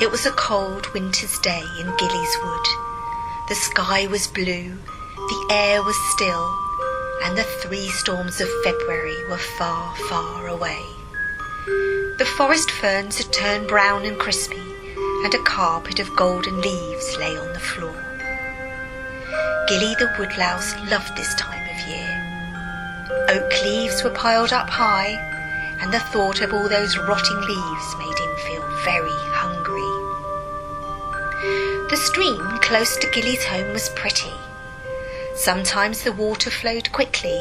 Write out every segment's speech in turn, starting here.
It was a cold winter's day in Gilly's wood. The sky was blue, the air was still, and the 3 storms of February were far, far away. The forest ferns had turned brown and crispy, and a carpet of golden leaves lay on the floor. Gilly the Woodlouse loved this time of year. Oak leaves were piled up high, and the thought of all those rotting leaves made him feel very hungry. The stream close to Gilly's home was pretty. Sometimes the water flowed quickly,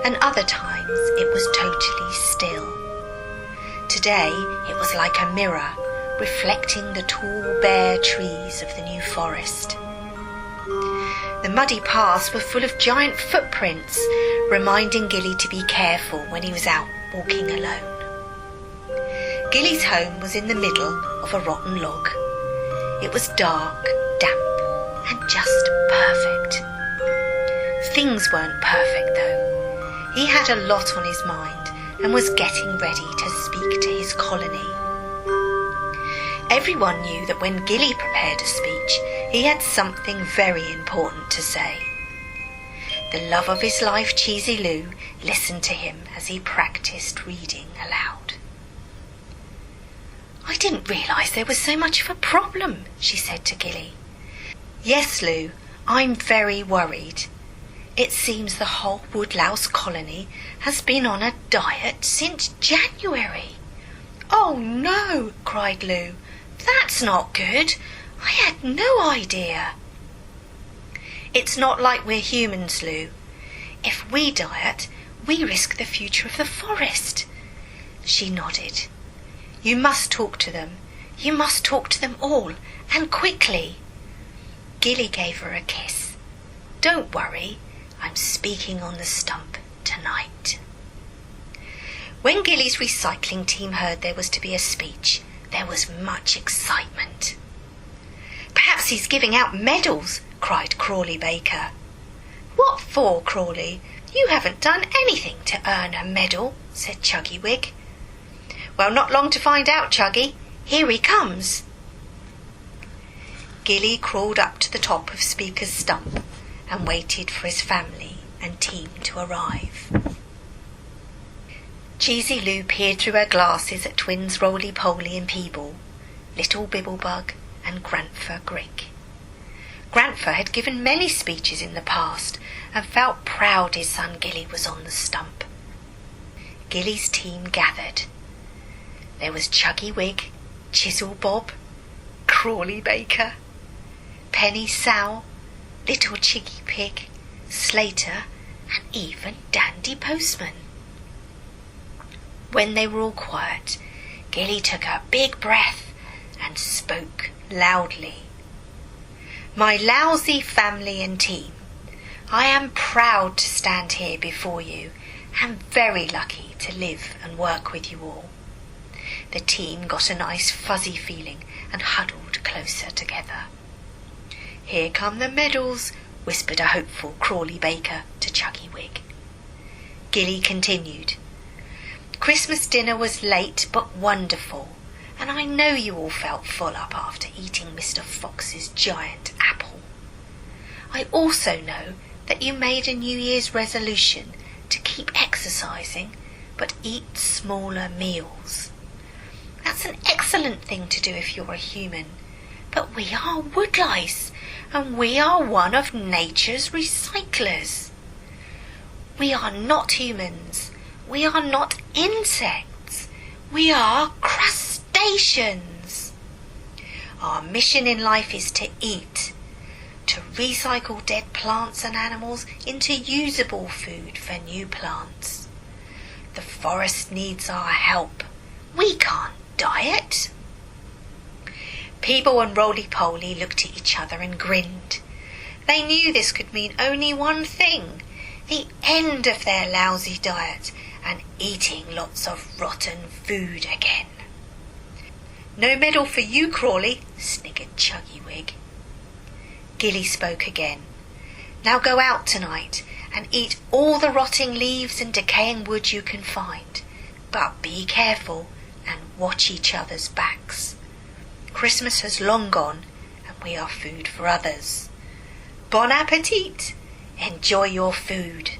and other times it was totally still. Today it was like a mirror, reflecting the tall bare trees of the new forest. The muddy paths were full of giant footprints, reminding Gilly to be careful when he was out walking alone. Gilly's home was in the middle of a rotten log. It was dark, damp, and just perfect. Things weren't perfect, though. He had a lot on his mind and was getting ready to speak to his colony. Everyone knew that when Gilly prepared a speech, he had something very important to say. The love of his life, Cheesy Lou, listened to him as he practiced reading aloud. "I didn't realise there was so much of a problem," she said to Gilly. "Yes, Lou, I'm very worried. It seems the whole woodlouse colony has been on a diet since January." "Oh no," cried Lou. "That's not good. I had no idea." "It's not like we're humans, Lou. If we diet, we risk the future of the forest." She nodded. "You must talk to them. You must talk to them all, and quickly." Gilly gave her a kiss. "Don't worry, I'm speaking on the stump tonight." When Gilly's recycling team heard there was to be a speech, there was much excitement. "Perhaps he's giving out medals," cried Crawley Baker. "What for, Crawley? You haven't done anything to earn a medal," said Chuggy Wig. "Well, not long to find out, Chuggy. Here he comes." Gilly crawled up to the top of Speakers Stump and waited for his family and team to arrive. Cheesy Lou peered through her glasses at twins Roly Poly and Peaball, Little Bibblebug and Granfer Grig. Granfer had given many speeches in the past and felt proud his son Gilly was on the stump. Gilly's team gathered. There was Chuggy Wig, Chisel Bob, Crawley Baker, Penny Sow, Little Chiggy Pig, Slater, and even Dandy Postman. When they were all quiet, Gilly took a big breath and spoke loudly. "My lousy family and team, I am proud to stand here before you and very lucky to live and work with you all." The team got a nice fuzzy feeling and huddled closer together. "Here come the medals," whispered a hopeful Crawley Baker to Chuggy Wig. Gilly continued. "Christmas dinner was late but wonderful, and I know you all felt full up after eating Mr. Fox's giant apple. I also know that you made a New Year's resolution to keep exercising but eat smaller meals. That's an excellent thing to do if you're a human, but we are woodlice, and we are one of nature's recyclers. We are not humans. We are not insects. We are crustaceans. Our mission in life is to eat, to recycle dead plants and animals into usable food for new plants. The forest needs our help. We can't diet." Peaball and Roly Poly looked at each other and grinned. They knew this could mean only one thing: the end of their lousy diet and eating lots of rotten food again. "No medal for you, Crawley," sniggered Chuggy Wig. Gilly spoke again. "Now go out tonight and eat all the rotting leaves and decaying wood you can find, but be careful and watch each other's backs. Christmas has long gone, and we are food for others. Bon appetit! Enjoy your food.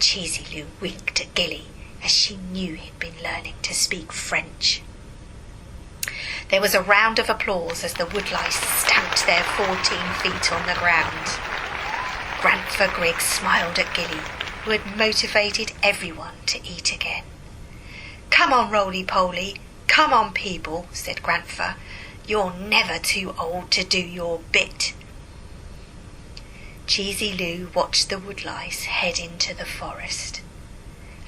Cheesy Lou winked at Gilly, as she knew he'd been learning to speak French. There was a round of applause as the woodlice stamped their 14 feet on the ground. Granfer Grig smiled at Gilly, who had motivated everyone to eat again. "Come on, Roly Poly, come on, Peaball," said Granfer. "You're never too old to do your bit." Cheesy Lou watched the woodlice head into the forest,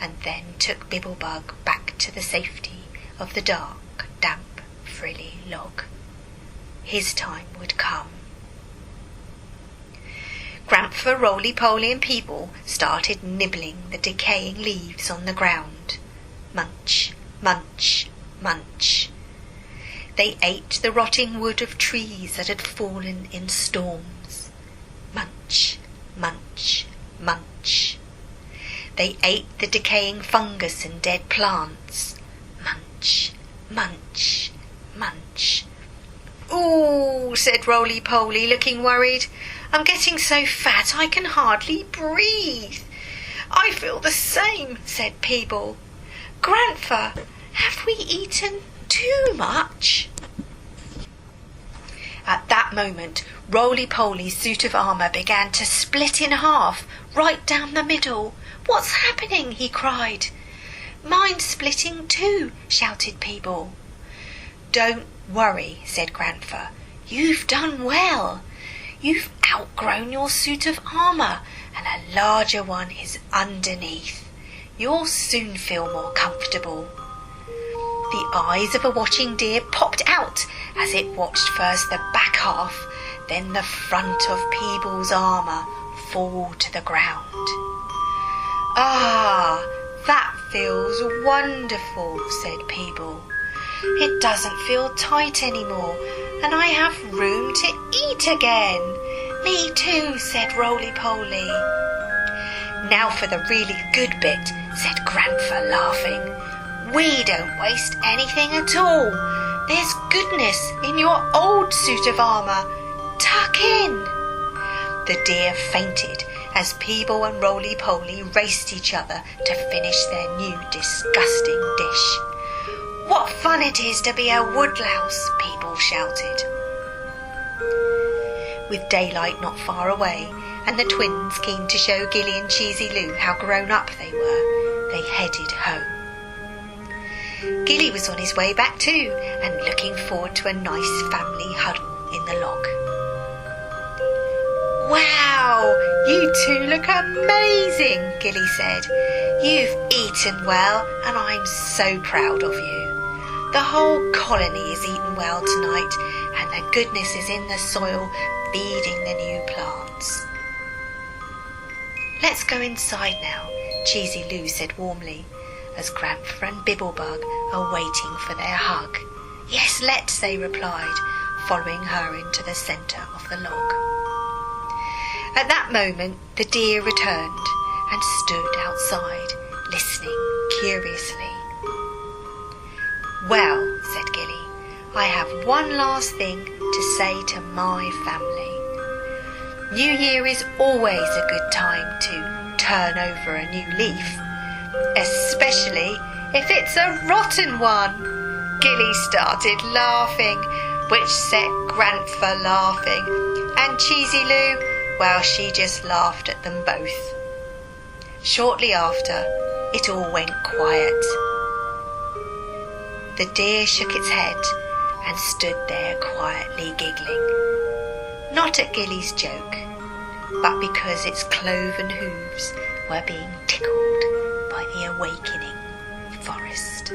and then took Bibblebug back to the safety of the dark, damp, frilly log. His time would come. Granfer, Roly Poly and Peaball started nibbling the decaying leaves on the ground. Munch, munch, munch. They ate the rotting wood of trees that had fallen in storms. Munch, munch, munch. They ate the decaying fungus and dead plants. Munch, munch, munch. "Ooh," said Roly Poly, looking worried. "I'm getting so fat I can hardly breathe." "I feel the same," said Peaball. "Granfer, have we eaten too much?" At that moment, Roly Poly's suit of armour began to split in half, right down the middle. "What's happening?" he cried. "Mine's splitting too," shouted Peaball. "Don't worry," said Granfer. "You've done well. You've outgrown your suit of armour, and a larger one is underneath. You'll soon feel more comfortable." The eyes of a watching deer popped out as it watched first the back half, then the front of Peaball's armour fall to the ground. "Ah, that feels wonderful," said Peaball. "It doesn't feel tight anymore, and I have room to eat again." "Me too," said Roly Poly. "Now for the really good bit," said Granfer, laughing. "We don't waste anything at all. There's goodness in your old suit of armour. Tuck in." The deer fainted as Peaball and Roly Poly raced each other to finish their new disgusting dish. "What fun it is to be a woodlouse," Peaball shouted. With daylight not far away, and the twins keen to show Gilly and Cheesy Lou how grown up they were, they headed home. Gilly was on his way back too, and looking forward to a nice family huddle in the log. "Wow, you two look amazing," Gilly said. "You've eaten well, and I'm so proud of you. The whole colony has eaten well tonight, and the goodness is in the soil, feeding the new plants." "Let's go inside now," Cheesy Lou said warmly, as Granfer and Bibblebug are waiting for their hug. "Yes, let's," they replied, following her into the centre of the log. At that moment the deer returned and stood outside, listening curiously. "Well," said Gilly, "I have one last thing to say to my family. New Year is always a good time to turn over a new leaf, especially if it's a rotten one." Gilly started laughing, which set Granfer laughing, and Cheesy Lou, well, she just laughed at them both. Shortly after, it all went quiet. The deer shook its head and stood there quietly giggling, not at Gilly's joke, but because its cloven hooves were being tickled by the awakening forest.